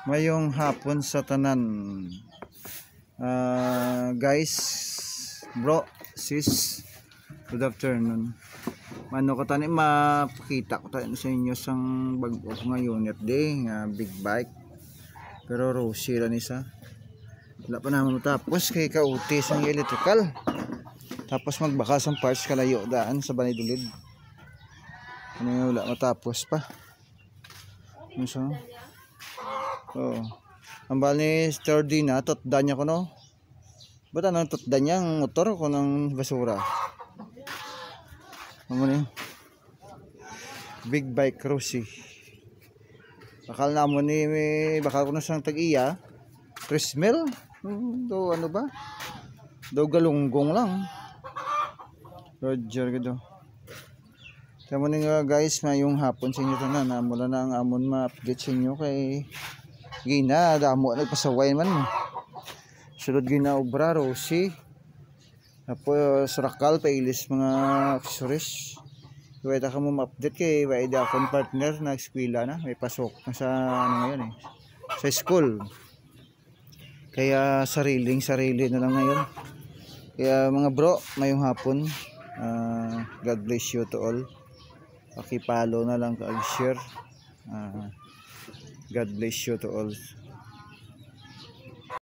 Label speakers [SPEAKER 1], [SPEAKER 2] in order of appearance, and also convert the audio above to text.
[SPEAKER 1] Mayong hapon sa tanan. Guys, bro, sis, good afternoon. Mano ko tani mapakita ko tayo sa inyo sang bago ko ngayon nga big bike. Pero Rosy lang isa. Wala pa naman matapos kay kauti sang electrical. Tapos magbakas ang parts kalayo daan sa Banidulid. Ano nga wala matapos pa. Ano so? Oh. Ang bali sturdy na totdan niya ko no. Ba't anong totdan niya ang motor ko ng basura. Ano ni? Big bike Rosy. Bakal na mo ni bakal ko na sang tag-iya. Trismel. Do ano ba? Do galunggong lang. Roger gado. Tama ni nga guys, mayong hapon sa inyo tanan. Mula na ang amon ma-update sa inyo kay gina damo nagpasaway man. Sulod gina obra Rosy. Tapos rakal pailis mga accessories. Kaya ta ka mo ma-update kay waida akong partner na eskwela na, may pasok na sa ano ngayon sa school. Kaya sarili na lang ngayon. Kaya mga bro, mayong hapon. God bless you to all. Paki-follow na lang, kag-share. God bless you to all.